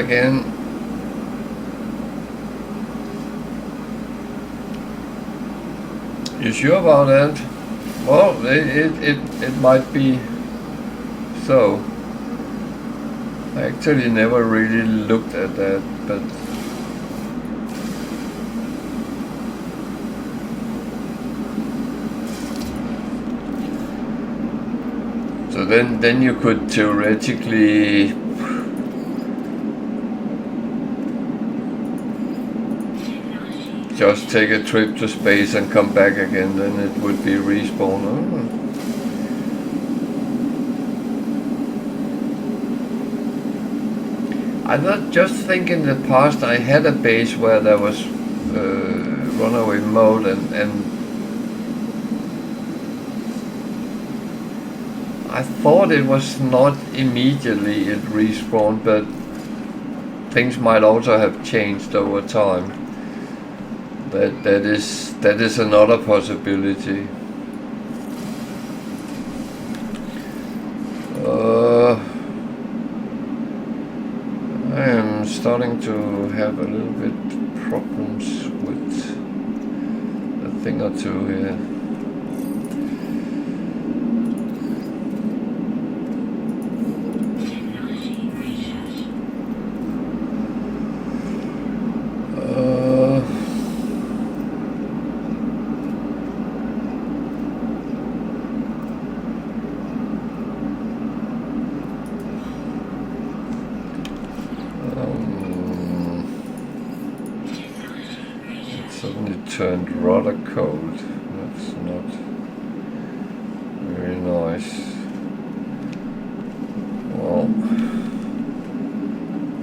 again. You sure about that? Well, it might be so. I actually never really looked at that, but so then you could theoretically just take a trip to space and come back again, then it would be respawn. Oh. I just think in the past I had a base where there was runaway mode and I thought it was not immediately it respawned, but things might also have changed over time. That is another possibility. I am starting to have a little bit problems with a thing or two here. Turned rather cold. That's not very nice. Well,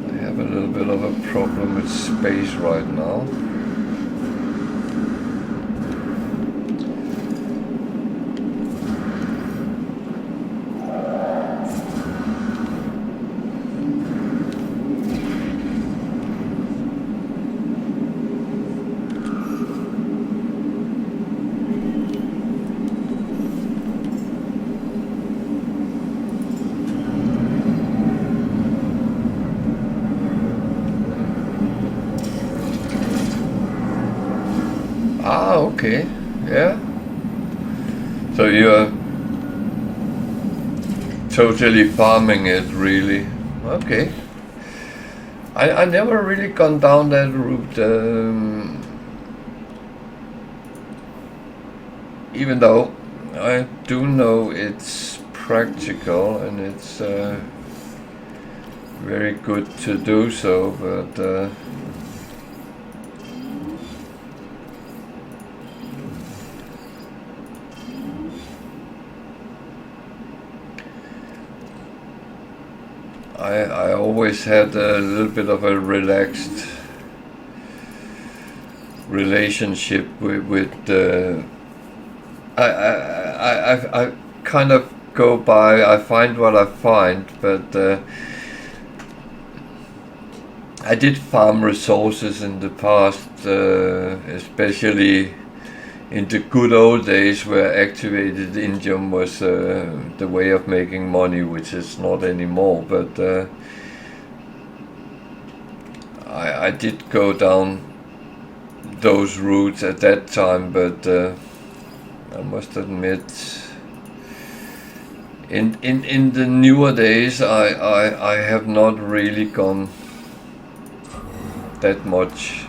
I have a little bit of a problem with space right now. Okay, yeah. So you're totally farming it, really. Okay. I never really gone down that route, even though I do know it's practical and it's very good to do so, but I always had a little bit of a relaxed relationship with I kind of go by, I find what I find, but I did farm resources in the past, especially in the good old days where activated indium was the way of making money, which is not anymore, but I did go down those routes at that time, but I must admit in the newer days I have not really gone that much.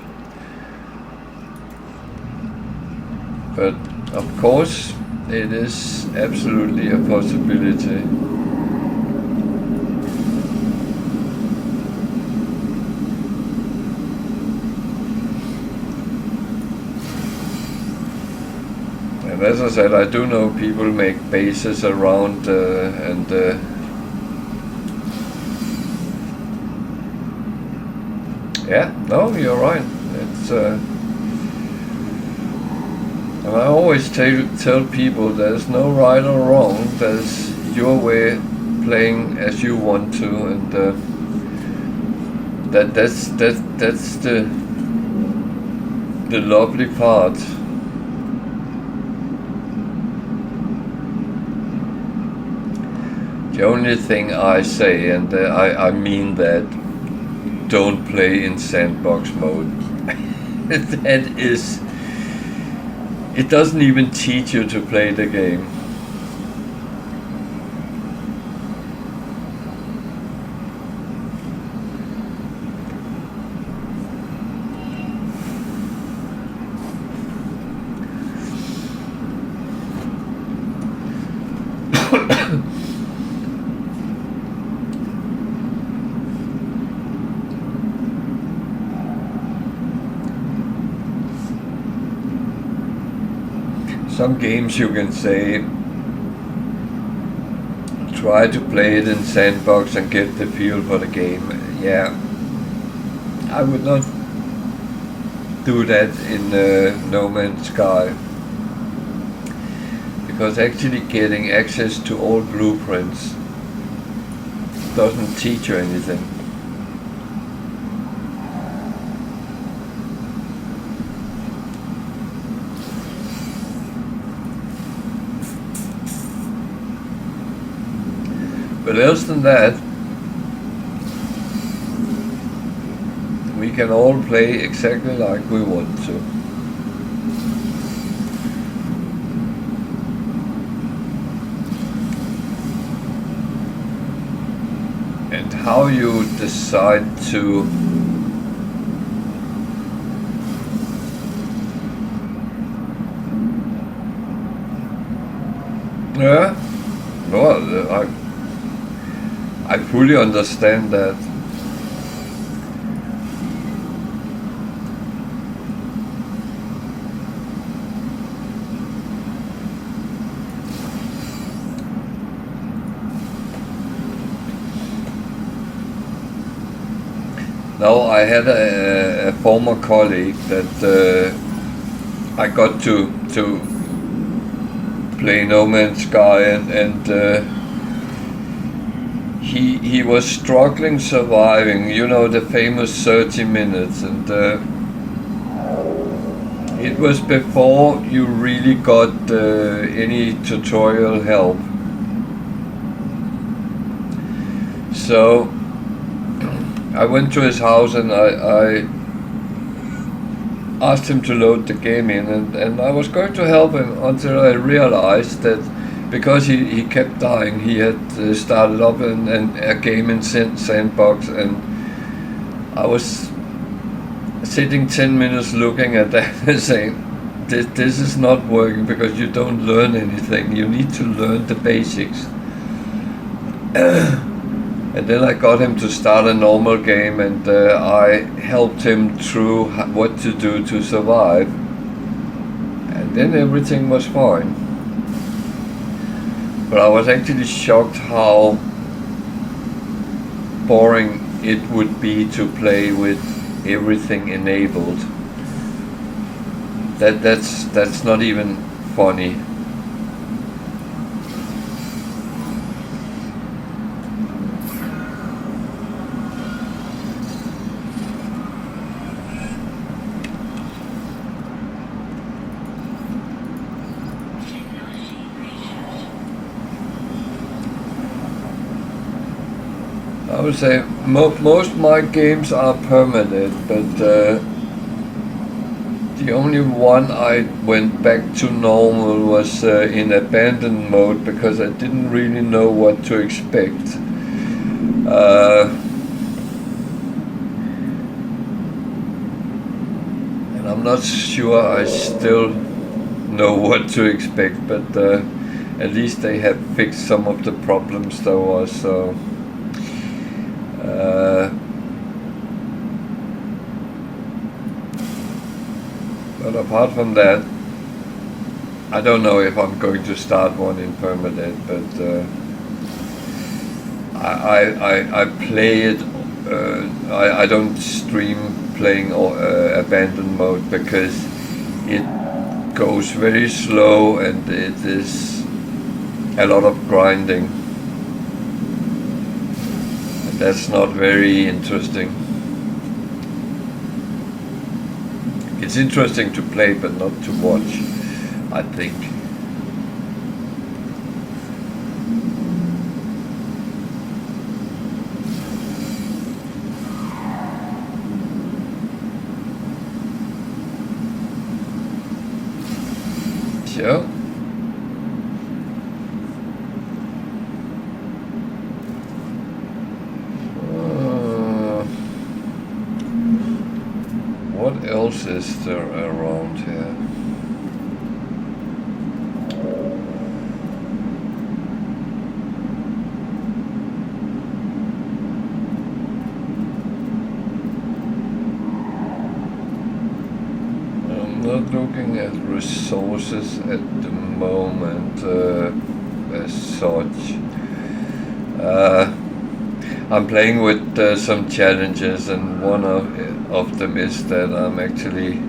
But of course, it is absolutely a possibility. And as I said, I do know people make bases around and yeah, no, you're right. It's and I always tell people there's no right or wrong, there's your way playing as you want to, and that's the lovely part. The only thing I say, and I mean that, don't play in sandbox mode. That is, it doesn't even teach you to play the game. Some games you can say, try to play it in sandbox and get the feel for the game. Yeah, I would not do that in No Man's Sky, because actually getting access to all blueprints doesn't teach you anything. But else than that, we can all play exactly like we want to. And how you decide to well, I fully understand that. Now, I had a former colleague that I got to play No Man's Sky, and he was struggling surviving, you know, the famous 30 minutes, and it was before you really got any tutorial help. So I went to his house and I asked him to load the game in, and I was going to help him until I realized that because he kept dying, he had started up a game in sandbox, and I was sitting 10 minutes looking at that and saying, this is not working, because you don't learn anything. You need to learn the basics. And then I got him to start a normal game, and I helped him through what to do to survive. And then everything was fine. But I was actually shocked how boring it would be to play with everything enabled. That's not even funny. I would say most of my games are permanent, but the only one I went back to normal was in abandoned mode, because I didn't really know what to expect. And I'm not sure I still know what to expect, but at least they have fixed some of the problems there was. So. But apart from that, I don't know if I'm going to start one in Permadeath, but I play it. I don't stream playing abandoned mode, because it goes very slow and it is a lot of grinding. That's not very interesting. It's interesting to play, but not to watch, I think. So. What else is there around here? I'm not looking at resources at the moment as such. I'm playing with some challenges, and one of them is that I'm actually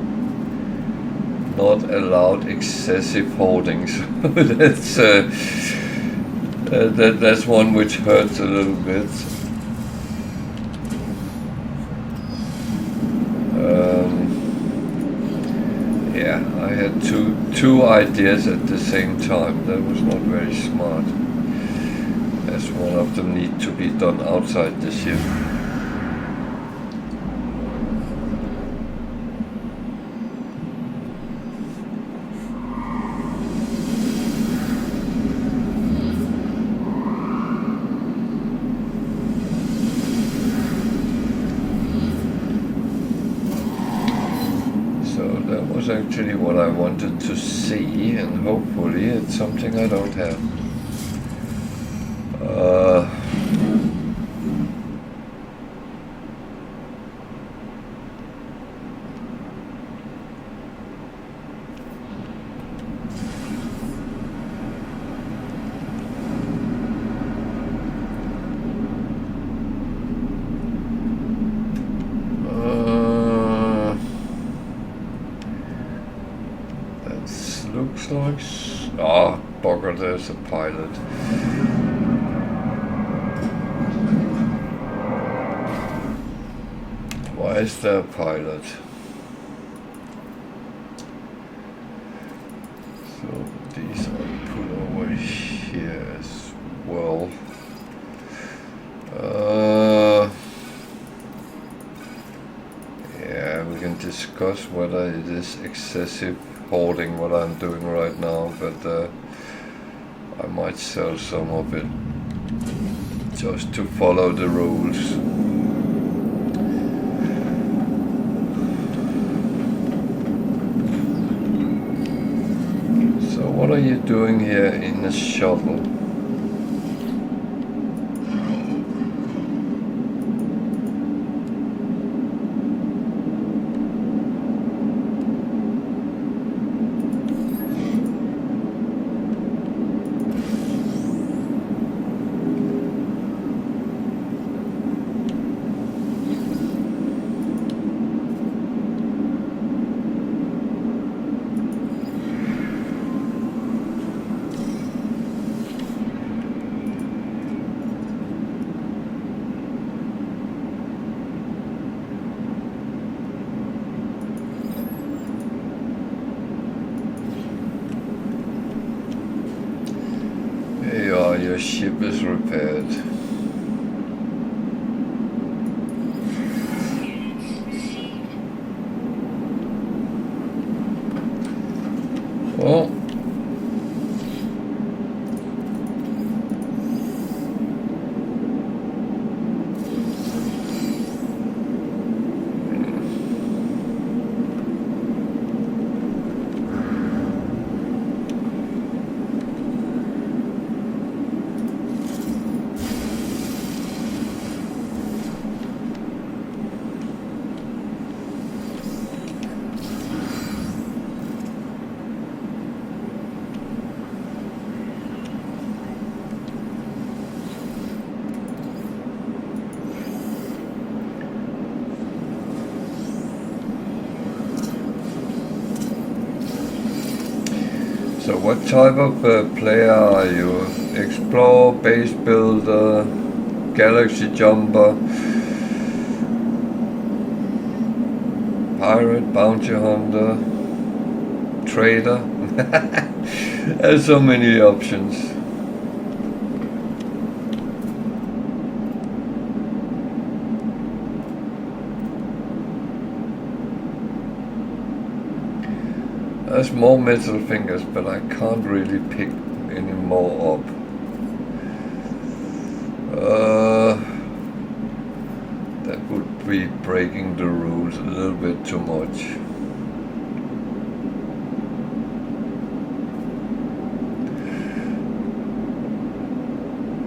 not allowed excessive holdings. That's one which hurts a little bit. Yeah, I had two ideas at the same time. That was not very smart, as one of them need to be done outside the ship. Actually what I wanted to see, and hopefully it's something I don't have. Ah, bugger, there's a pilot. Why is there a pilot? So these are put over here as well. Yeah, we can discuss whether it is excessive holding what I'm doing right now, but I might sell some of it just to follow the rules. So what are you doing here in the shuttle? Your ship is repaired. Well, so what type of player are you? Explorer, base builder, galaxy jumper, pirate, bounty hunter, trader? There's so many options. There's more metal fingers, but I can't really pick any more up. That would be breaking the rules a little bit too much.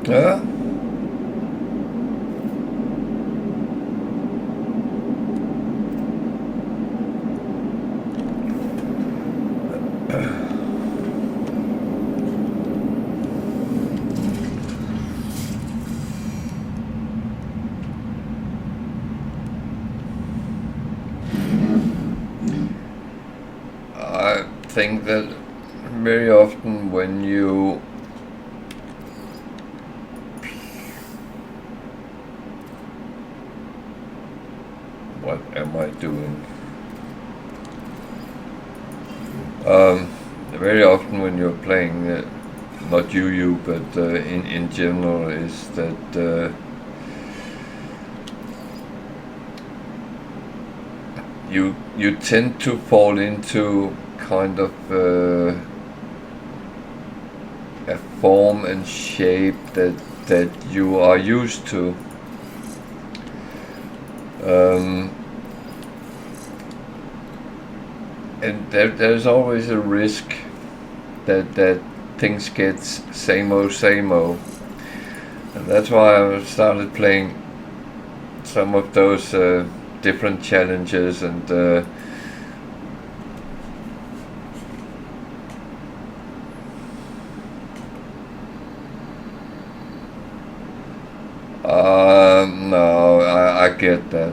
Yeah. I think that very often when you what am I doing? Very often when you're playing, not you, but in general, is that you tend to fall into kind of a form and shape that you are used to. And there's always a risk that things get same old. And that's why I started playing some of those different challenges and no, I get that.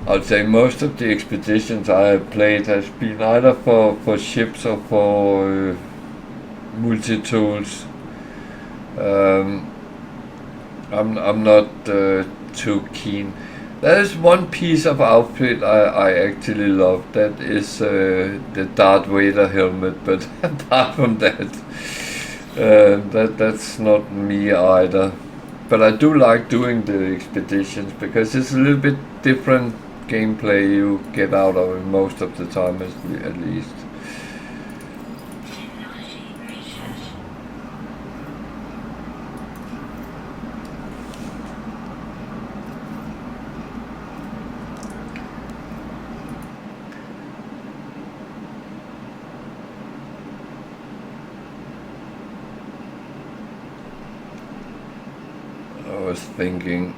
I'd say most of the expeditions I have played has been either for ships or for multi-tools. I'm not too keen. There's one piece of outfit I actually love. That is the Darth Vader helmet. But apart from that, that's not me either. But I do like doing the expeditions because it's a little bit different gameplay you get out of it most of the time, at least. I was thinking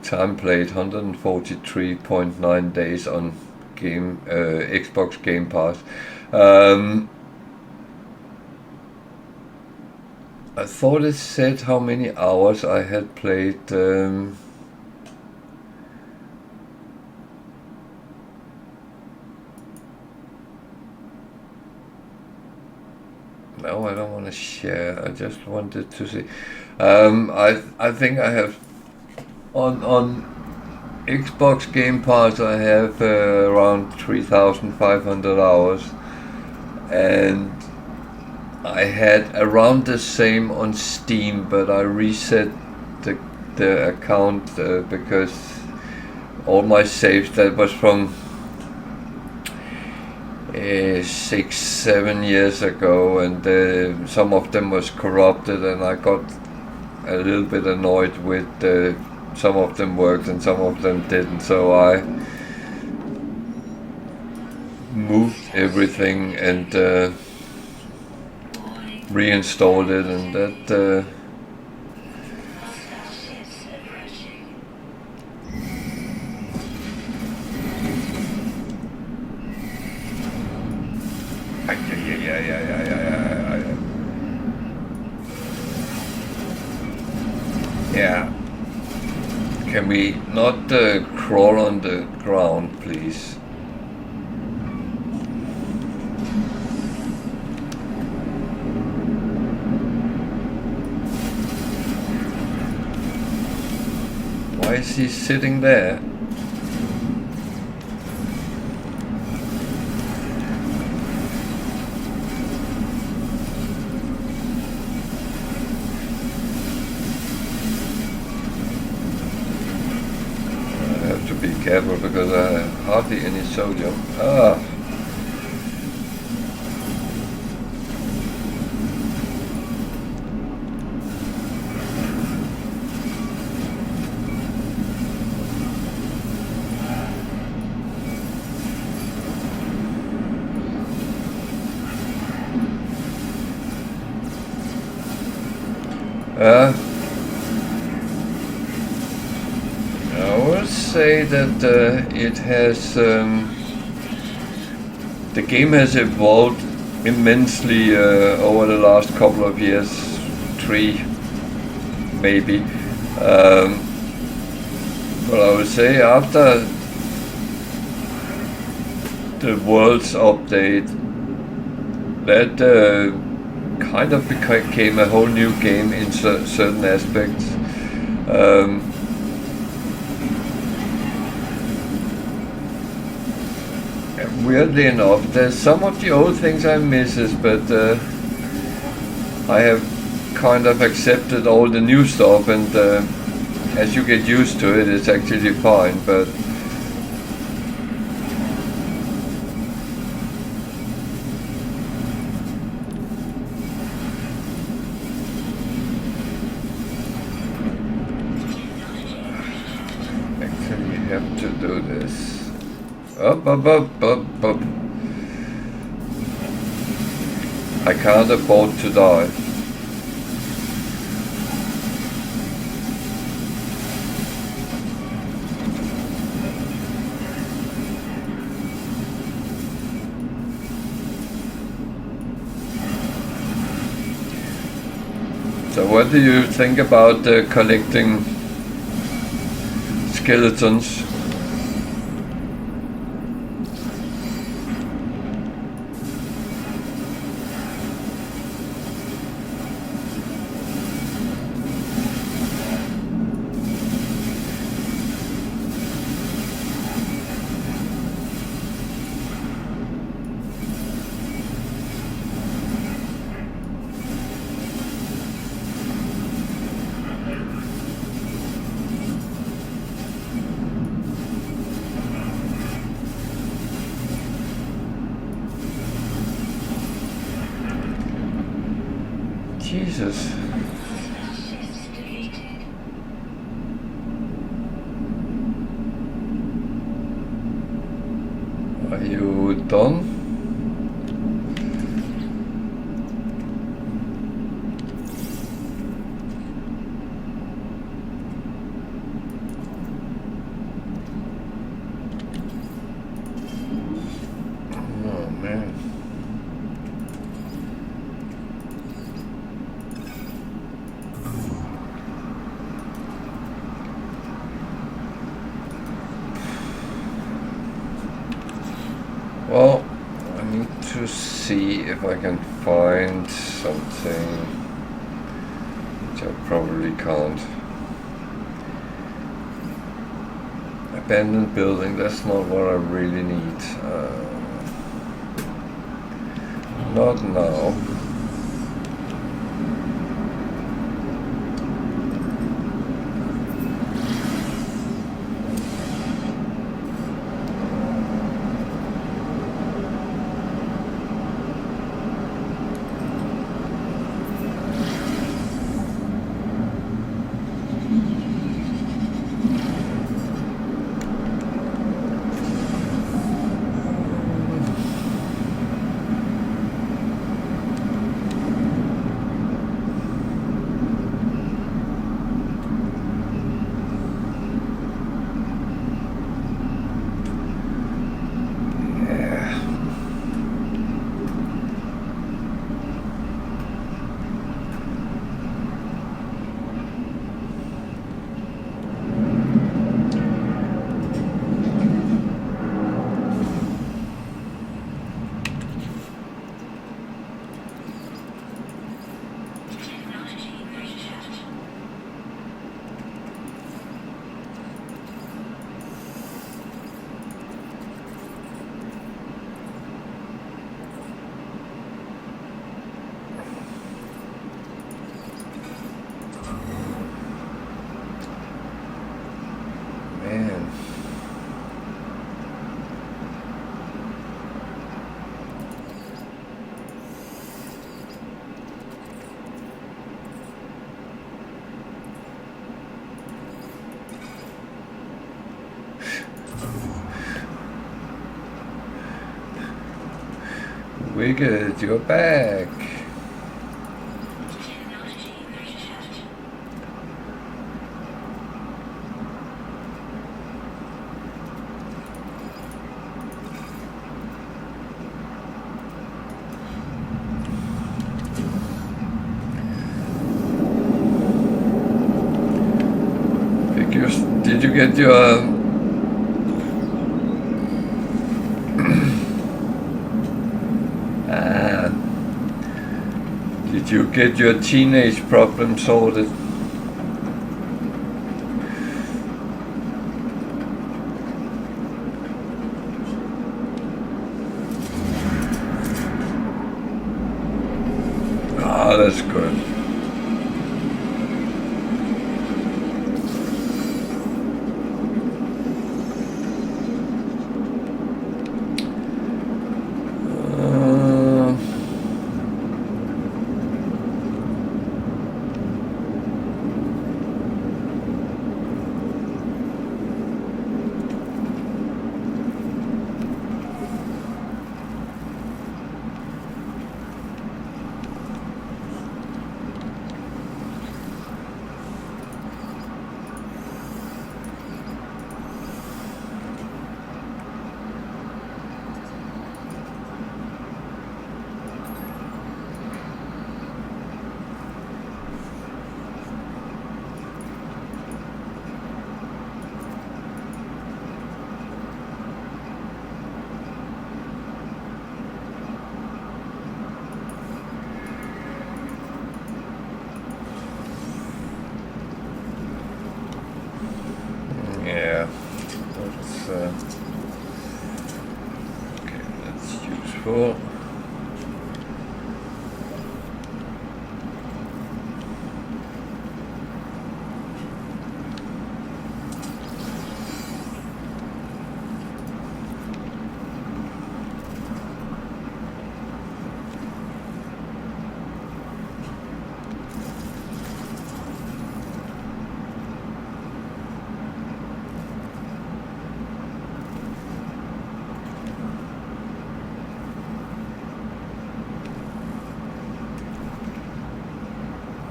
time played 143.9 days on Xbox Game Pass. I thought it said how many hours I had played. No, I don't want to share. I just wanted to see. I think I have on Xbox Game Pass. I have around 3,500 hours, and I had around the same on Steam, but I reset the account because all my saves that was from 6-7 years ago, and some of them was corrupted, and I got a little bit annoyed with some of them worked and some of them didn't, so I moved everything and reinstalled it, and that yeah. Can we not crawl on the ground, please? Why is he sitting there? careful because I have hardly any sodium. Ah. I would say that it has the game has evolved immensely over the last couple of years, 3 maybe. But I would say after the Worlds update, that kind of became a whole new game in certain aspects. Weirdly enough, there's some of the old things I misses, but I have kind of accepted all the new stuff, and as you get used to it, it's actually fine. But actually, you have to do this. Up. I can't afford to die. So what do you think about collecting skeletons? Jesus. Are you done? Oh man. Well, I need to see if I can find something, which I probably can't. Abandoned building, that's not what I really need. Not now. Wicked, you're back. Did you get your did you get your teenage problem sorted? Ah, that's good. Yeah, that's okay, that's useful.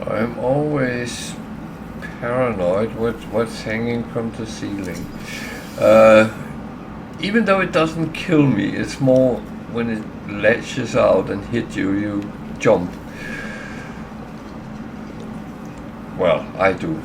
I'm always paranoid with what's hanging from the ceiling. Even though it doesn't kill me, it's more when it latches out and hits you, you jump. Well, I do.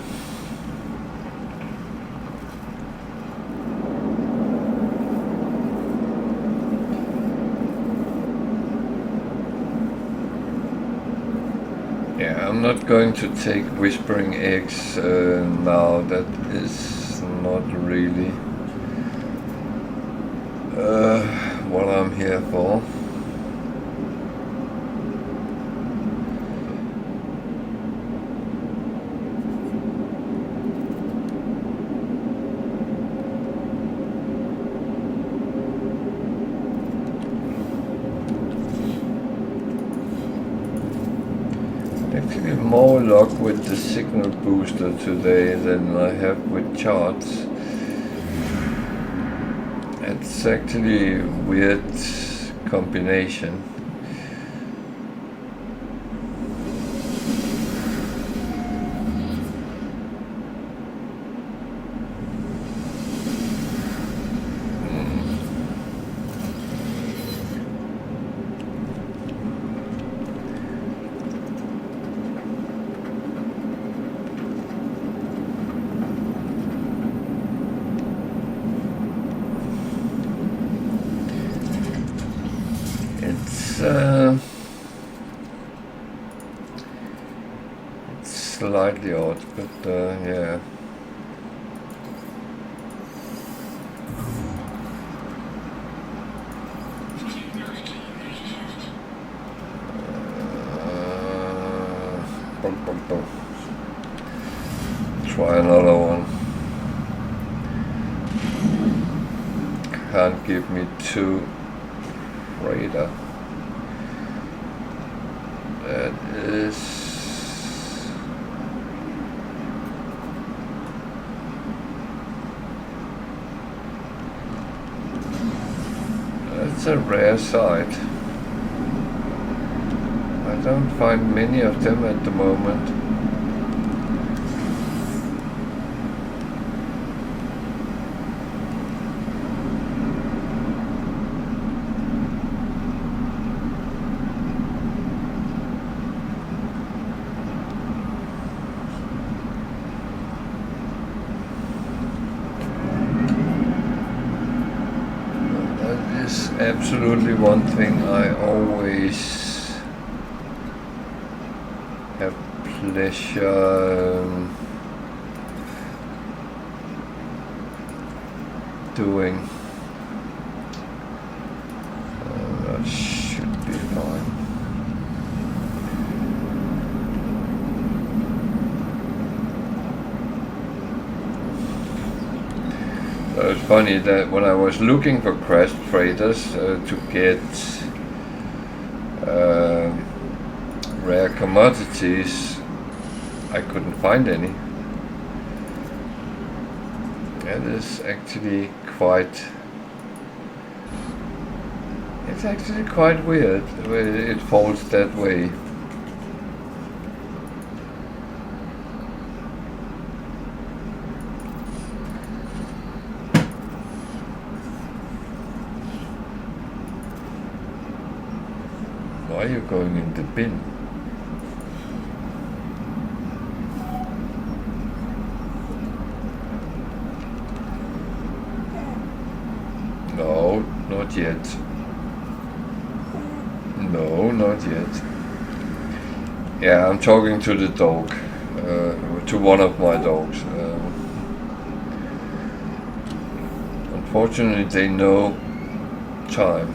Yeah, I'm not going to take Whispering Eggs now. That is not really what I'm here for. Actually more luck with the signal booster today than I have with charts. It's actually a weird combination. It's slightly odd, but yeah. Try another one. Can't give me two radar. That is that's a rare sight. don't find many of them at the moment. Absolutely one thing I always have pleasure doing. That should be fine. It's funny that when I was looking for crash traders to get rare commodities, I couldn't find any. It is actually quite. It's actually quite weird when it falls that way. Why are you going in the bin? No, not yet. No, not yet. Yeah, I'm talking to the dog, to one of my dogs. Unfortunately, they know time.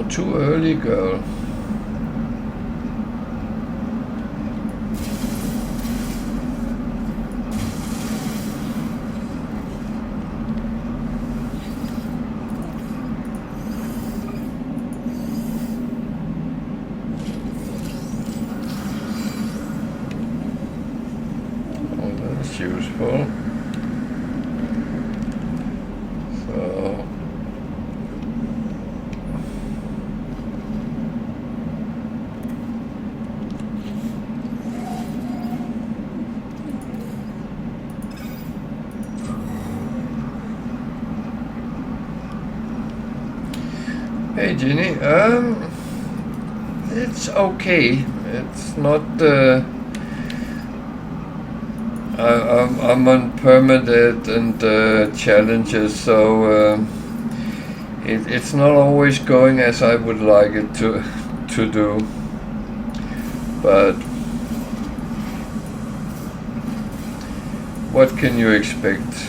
Too early, girl. Oh, that's useful. So. Hey Jenny, it's okay. It's not. I'm on Permadeath and challenges, so it's not always going as I would like it to do. But what can you expect?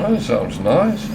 Oh, that sounds nice.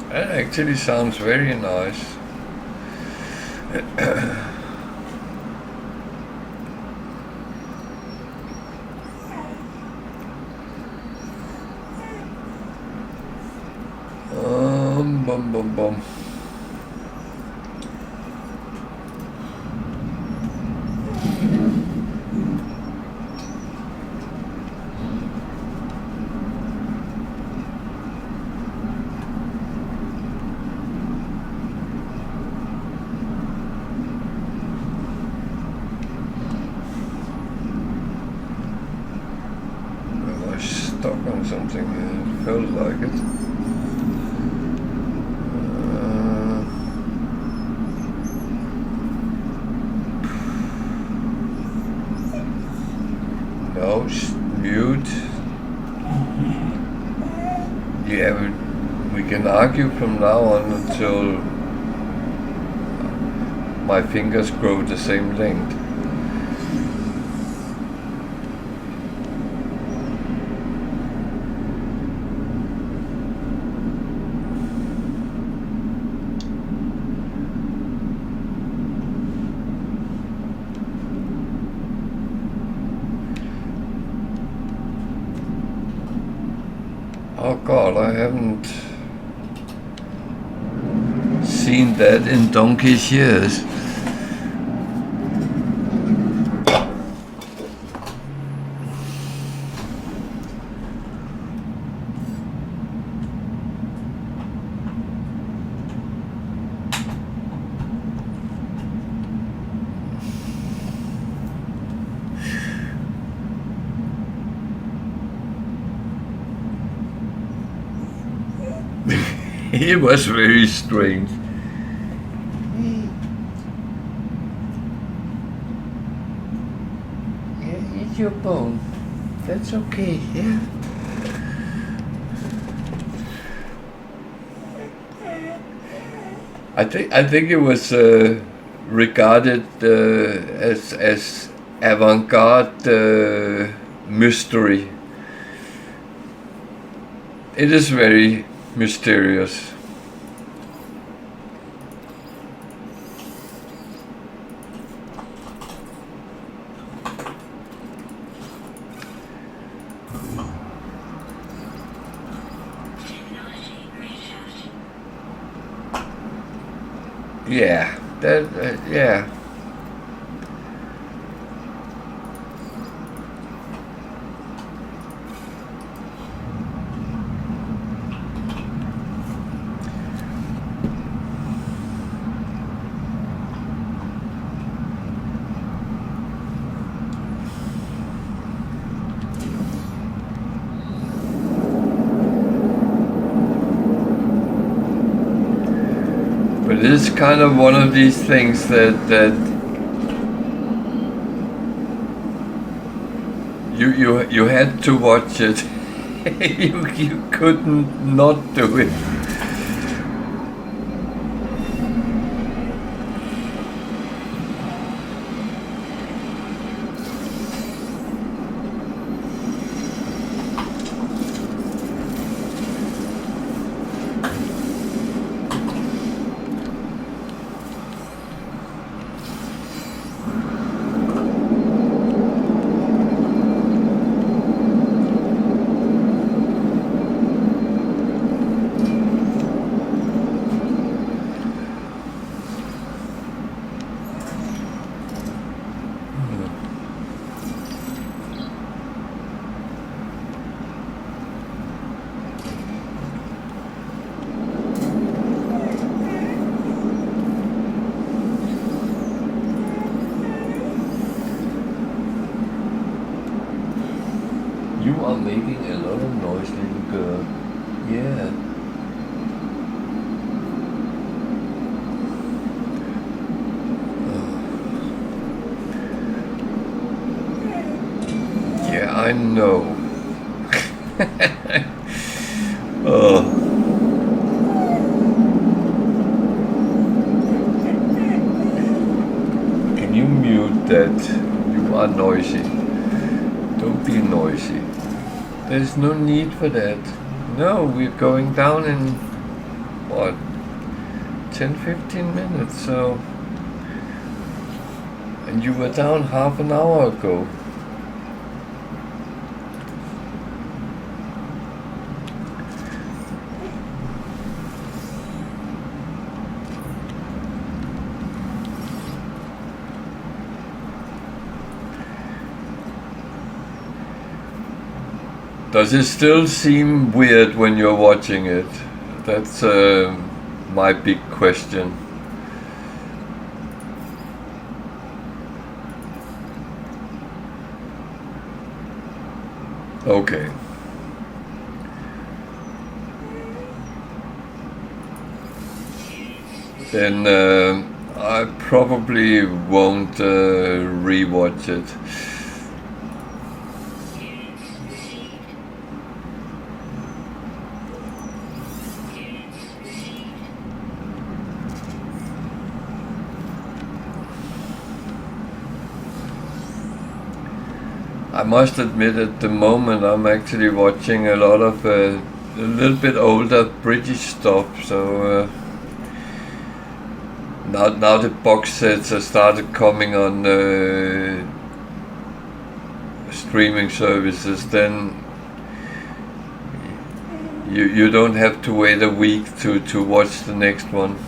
That actually sounds very nice. Bum bum bum. Am I stuck on something here? It felt like it. No, mute. Yeah, we can argue from now on until my fingers grow the same length. Oh God, I haven't seen that in donkey's years. It was very strange. Yeah, eat your bone. That's okay, yeah. I think it was regarded as avant-garde mystery. It is very mysterious. Yeah, yeah. But it's kind of one of these things that you had to watch it. you couldn't not do it. are making a lot of noise, little girl. Yeah. Yeah, I know. Oh. Can you mute that? You are noisy. Don't be noisy. There's no need for that. No, we're going down in, what, 10-15 minutes, so... And you were down half an hour ago. Does it still seem weird when you're watching it? That's my big question. Okay. Then I probably won't rewatch it. I must admit at the moment I'm actually watching a lot of a little bit older British stuff, so now the box sets have started coming on streaming services, then you don't have to wait a week to watch the next one.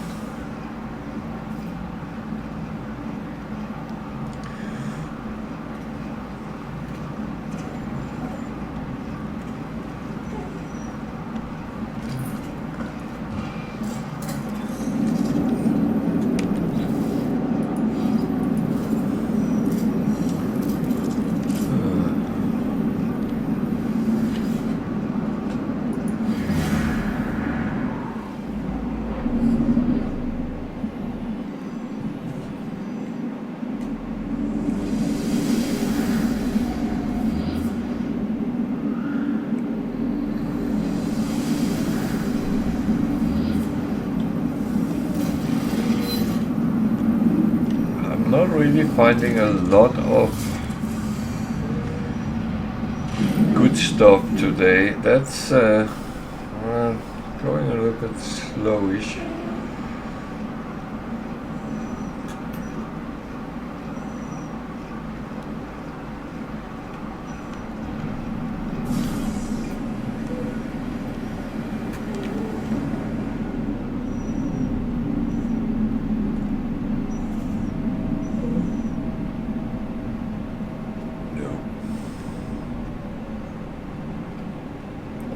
Not really finding a lot of good stuff today. That's going a little bit slowish.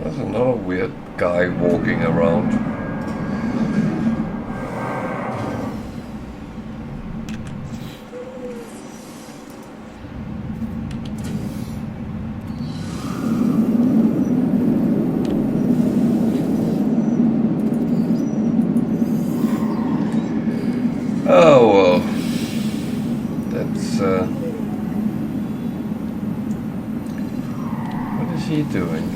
There's another weird guy walking around. Oh well, that's what is he doing?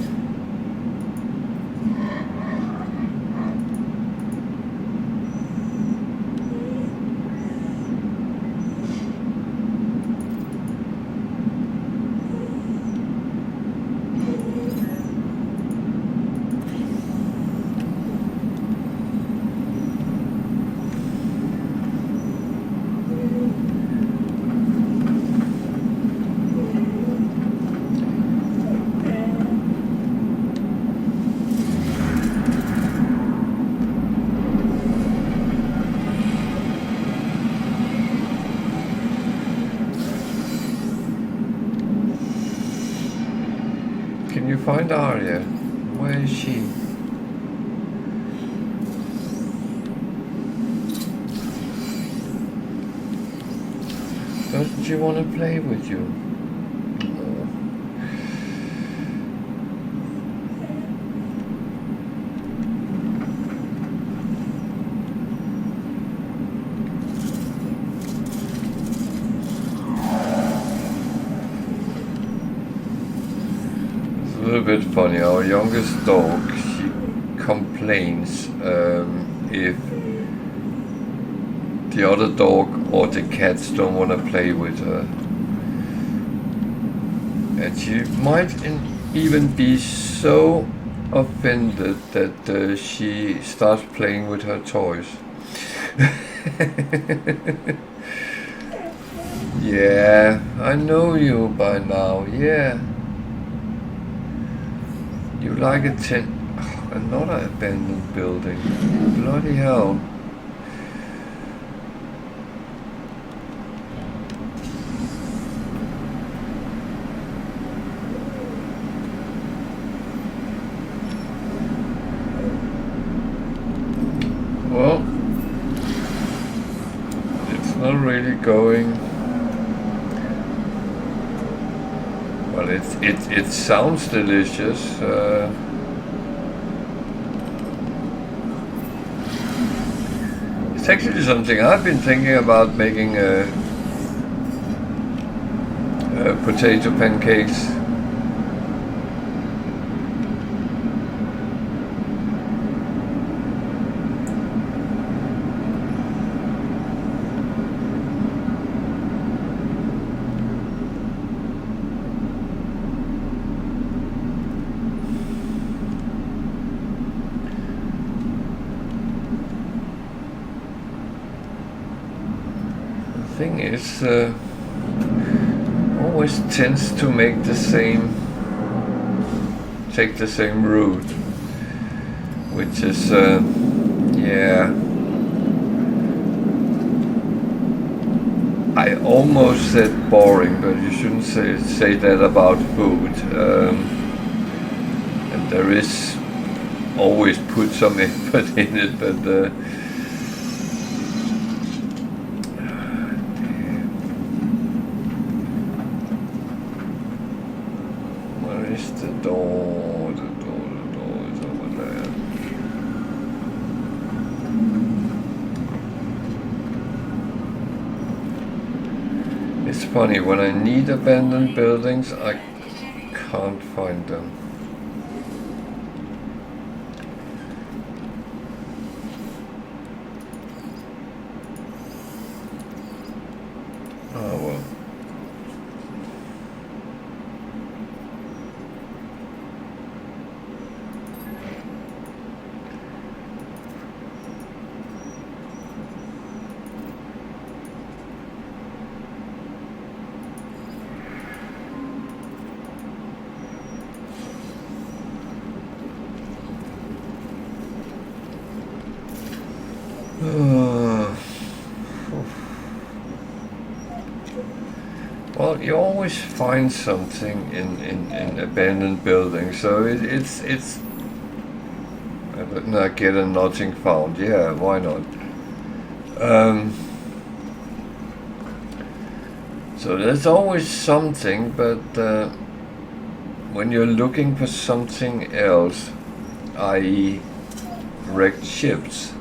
Can you find Arya? Where is she? Doesn't she want to play with you? little bit funny. Our youngest dog, she complains if the other dog or the cats don't want to play with her. And she might even be so offended that she starts playing with her toys. Yeah, I know you by now, yeah. You like another abandoned building. Bloody hell. Well, it's not really going. Well, it sounds delicious. It's actually something I've been thinking about making potato pancakes. Thing is, always tends to make take the same route, which is yeah, I almost said boring, but you shouldn't say that about food. And there is always put some effort in it, but the door is over there. It's funny, when I need abandoned buildings, I can't find them. Oh well. Well, you always find something in abandoned buildings, so it's I would not get a nothing found. Yeah, why not? So there's always something, but when you're looking for something else, i.e. wrecked ships,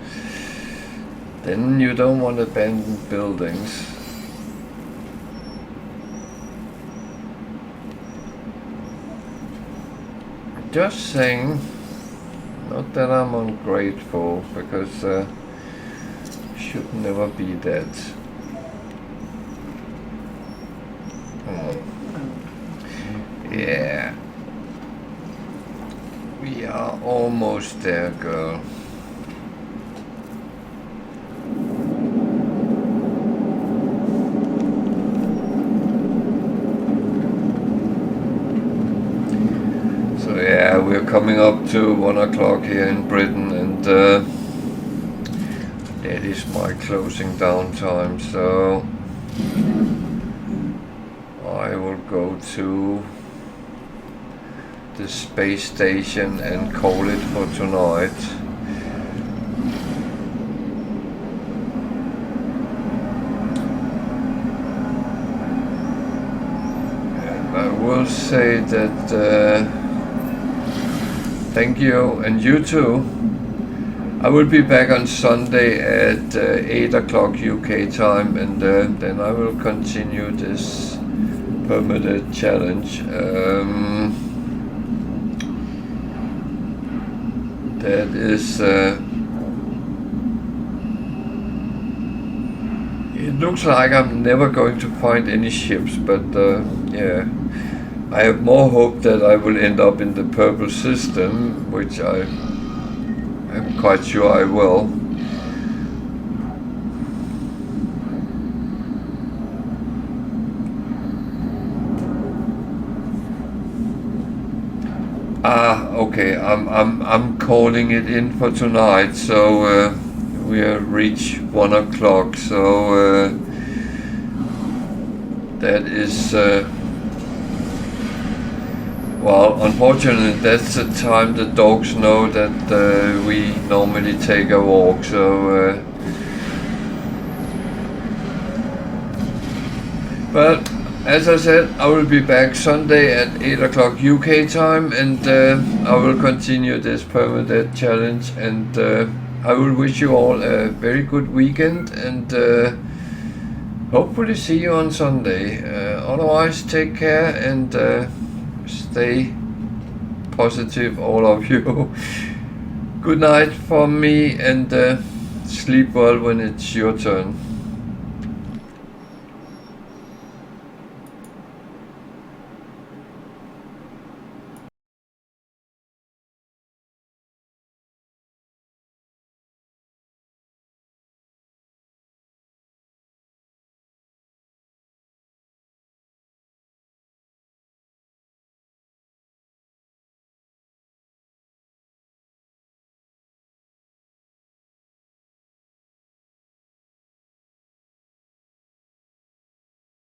then you don't want abandoned buildings. Just saying, not that I'm ungrateful, because should never be that. Yeah, we are almost there, girl. Yeah, we're coming up to 1 o'clock here in Britain, and that is my closing down time, so I will go to the space station and call it for tonight. And I will say that thank you, and you too. I will be back on Sunday at 8 o'clock UK time, and then I will continue this Permadeath challenge. That is... it looks like I'm never going to find any ships, but yeah. I have more hope that I will end up in the purple system, which I am quite sure I will. Okay, I'm calling it in for tonight, so we have reached 1 o'clock, so that is well, unfortunately that's the time the dogs know that we normally take a walk, so but as I said, I will be back Sunday at 8 o'clock UK time, and I will continue this Permadeath challenge, and I will wish you all a very good weekend, and hopefully see you on Sunday. Otherwise, take care and stay positive, all of you. Good night from me, and sleep well when it's your turn.